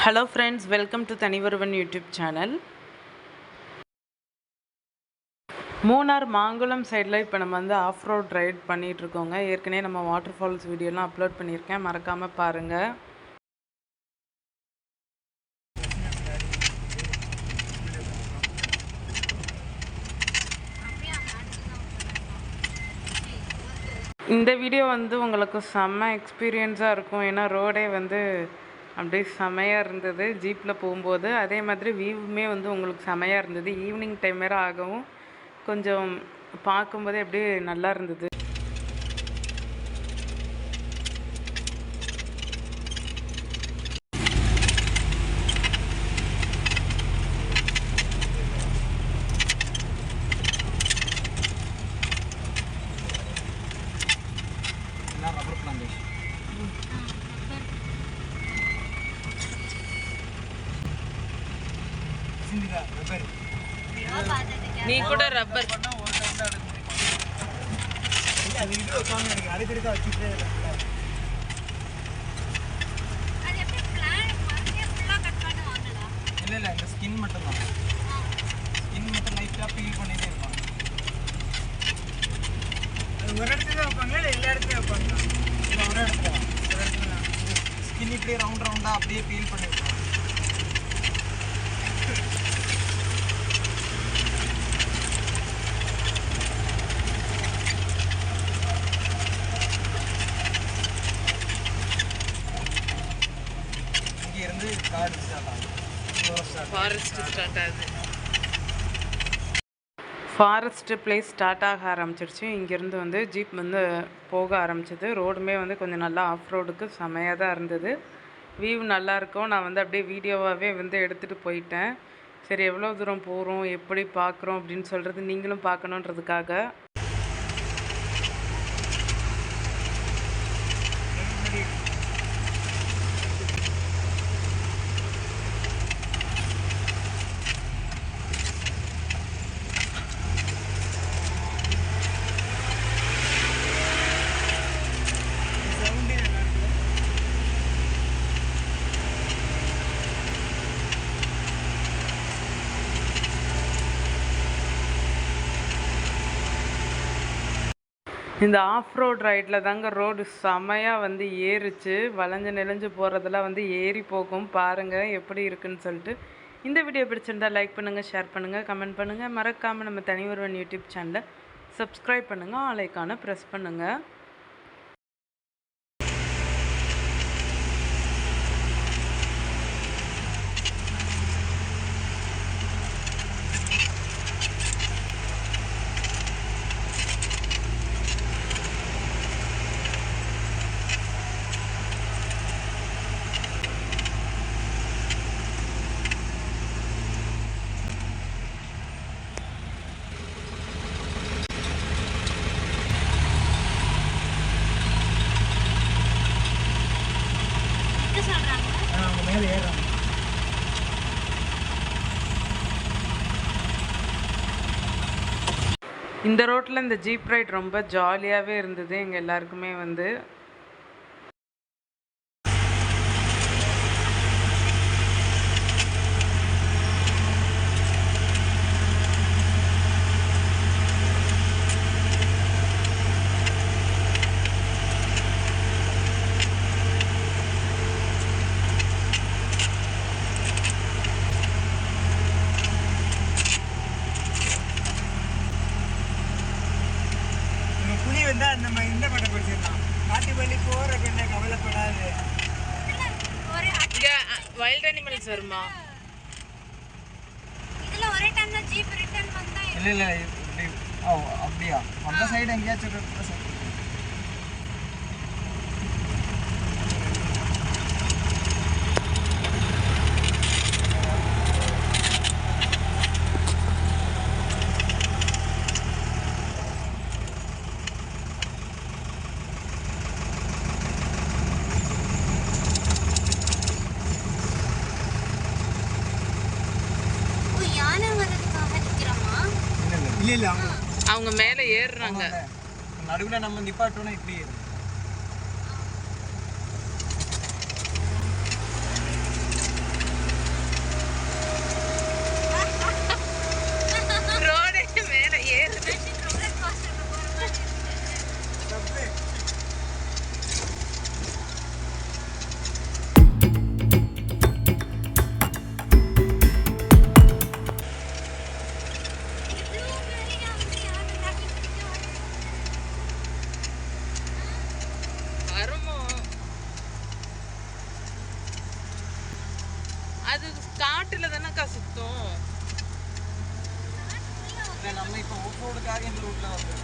Hello friends, welcome to Thanivaruvan YouTube channel. Munnar Mankulam சைடில் இப்போ நம்ம வந்து ஆஃப் ரோட் ரைட் பண்ணிகிட்ருக்கோங்க. ஏற்கனவே நம்ம வாட்டர் ஃபால்ஸ் வீடியோலாம் அப்லோட் பண்ணியிருக்கேன், மறக்காமல் பாருங்கள். இந்த வீடியோ வந்து உங்களுக்கு செம்ம எக்ஸ்பீரியன்ஸாக இருக்கும். ஏன்னா ரோடே வந்து அப்படியே செமையாக இருந்தது ஜீப்பில் போகும்போது. அதே மாதிரி வியூவுமே வந்து உங்களுக்கு செமையாக இருந்தது. ஈவினிங் டைம் வேறு ஆகவும் கொஞ்சம் பார்க்கும்போதே அப்படியே நல்லா இருந்தது. நீ கூட ரப்பர் இல்லை இந்த ஸ்கின் மட்டும் தான். ஸ்கின் மட்டும் லைட்டாக பீல் பண்ணிட்டே இருப்பாங்க. அது ஒரு இடத்துல தான் வைப்பாங்க, இல்லை எல்லா இடத்துலையும் வைப்பாங்க. இல்லை ஒரு இடத்துல ஸ்கின் இப்படியே ரவுண்டாக அப்படியே பீல் பண்ணி வைப்பாங்க. இங்கேருந்து காடு ஸ்டார்ட் ஆகும், ஃபாரஸ்ட் ஸ்டார்ட் ஆகுது. ஃபாரஸ்ட்டு பிளேஸ் ஸ்டார்ட் ஆக ஆரம்பிச்சிருச்சு. இங்கேருந்து வந்து ஜீப் வந்து போக ஆரம்பிச்சிது. ரோடுமே வந்து கொஞ்சம் நல்லா ஆஃப் ரோடுக்கு செமையாக தான் இருந்தது. வியூ நல்லாயிருக்கும். நான் வந்து அப்படியே வீடியோவாகவே வந்து எடுத்துகிட்டு போயிட்டேன். சரி, எவ்வளோ தூரம் போகிறோம், எப்படி பார்க்குறோம் அப்படின்னு சொல்கிறது நீங்களும் பார்க்கணுன்றதுக்காக. இந்த ஆஃப் ரோட் ரைடில் தாங்க ரோடு செமையாக வந்து ஏறிச்சு. வளைஞ்சு நெளிஞ்சு போகிறதெல்லாம் வந்து ஏறி போகும். பாருங்கள் எப்படி இருக்குன்னு சொல்லிட்டு. இந்த வீடியோ பிடிச்சிருந்தா லைக் பண்ணுங்கள், ஷேர் பண்ணுங்கள், கமெண்ட் பண்ணுங்கள். மறக்காமல் நம்ம தனிவருவன் யூடியூப் சேனலை சப்ஸ்கிரைப் பண்ணுங்கள், ஆல் ஐகானை ப்ரெஸ் பண்ணுங்கள். இந்த ரோட்டில் இந்த ஜீப் ரைட் ரொம்ப ஜாலியாகவே இருந்தது எங்கள் எல்லாருக்குமே வந்து. நம்ம இந்த படம் படிச்சிடலாம். காட்டுவள்ளி போற பெண்ணை கவலைப்படாது. வைல்ட் அனிமல்ஸ் வருமா? இதுல ஒரே டைம்ல ஜீப் ரிட்டர்ன் வந்தா இல்ல அப்படியா? அந்த சைடு எங்கேயாச்சும் இல்ல அவங்க மேலே ஏறுறாங்க. நடுவில் நம்ம நிப்பாட்டோன்னா இப்படி ஏறும். அது காட்டுல தானேக்கா சுத்தம். நம்ம இப்போ ஆஃப் ரோடுக்காக இந்த ரூட்ல வந்து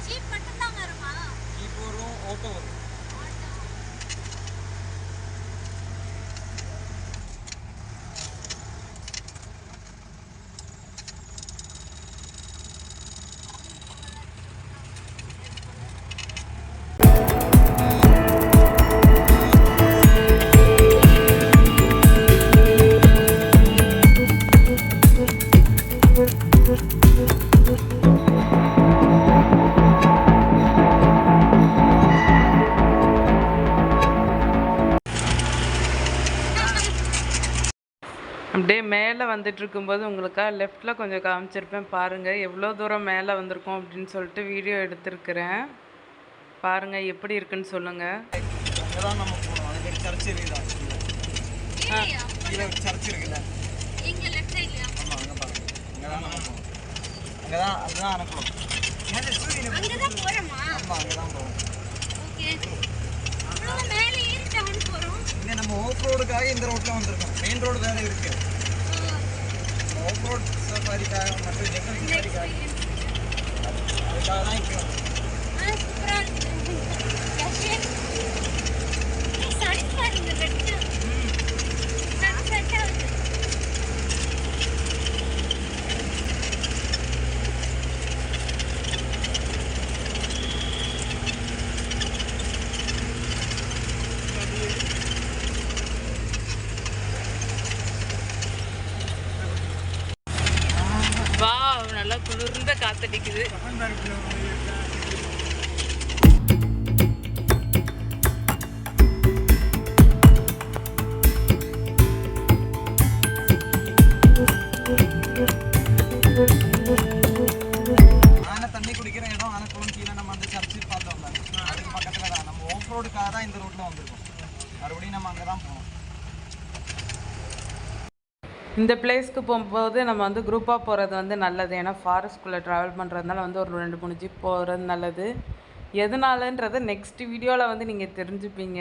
ஜீப் வரும், ஆட்டோ வரும். அப்படியே மேலே வந்துட்டு இருக்கும்போது உங்களுக்கா லெஃப்டில் கொஞ்சம் காமிச்சிருப்பேன் பாருங்கள், எவ்வளோ தூரம் மேலே வந்திருக்கோம் அப்படின்னு சொல்லிட்டு வீடியோ எடுத்திருக்கிறேன். பாருங்கள் எப்படி இருக்குன்னு சொல்லுங்கள். அங்கே தான் நம்ம போகணும். அது பேர் சர்ச் இருக்குதா? கீழே சர்ச் இருக்குல்ல? ஆமாம், அங்கே பாருங்க. அங்கே தான் நம்ம போகணும். அங்கே தான் அதுதான் அனுப்பணும். ஆமாம், அங்கே தான் போகணும். இங்கே நம்ம ஆஃப் ரோடுக்காக இந்த ரோட்டில் வந்திருக்கோம். மெயின் ரோடு வேறு இருக்குது. ஆஃப் ரோட் சஃபாரிக்காக மற்றும் ஜங்கல் சஃபாரிக்காக அதுக்காக தான் இப்போ வா, நல்லா குளிர்ந்த காத்தடிக்குது. ஆனை தண்ணி குடிக்கிற இடம் ஆனைக்குளம் கீழே நம்ம அந்த சர்ச்சு பார்த்தோம்ல, அதுக்கு பக்கத்தில் தான். நம்ம ஆஃப் ரோடுக்காக தான் இந்த ரோட்டில் வந்திருக்கோம். மறுபடியும் நம்ம அங்கே தான் போகணும். இந்த பிளேஸ்க்கு போகும்போது நம்ம வந்து குரூப்பாக போகிறது வந்து நல்லது. ஏன்னா ஃபாரஸ்ட்குள்ளே ட்ராவல் பண்ணுறதுனால வந்து ஒரு 2-3 ஜீப் போகிறது நல்லது. எதனாலன்றதை நெக்ஸ்ட் வீடியோவில் வந்து நீங்கள் தெரிஞ்சுப்பீங்க.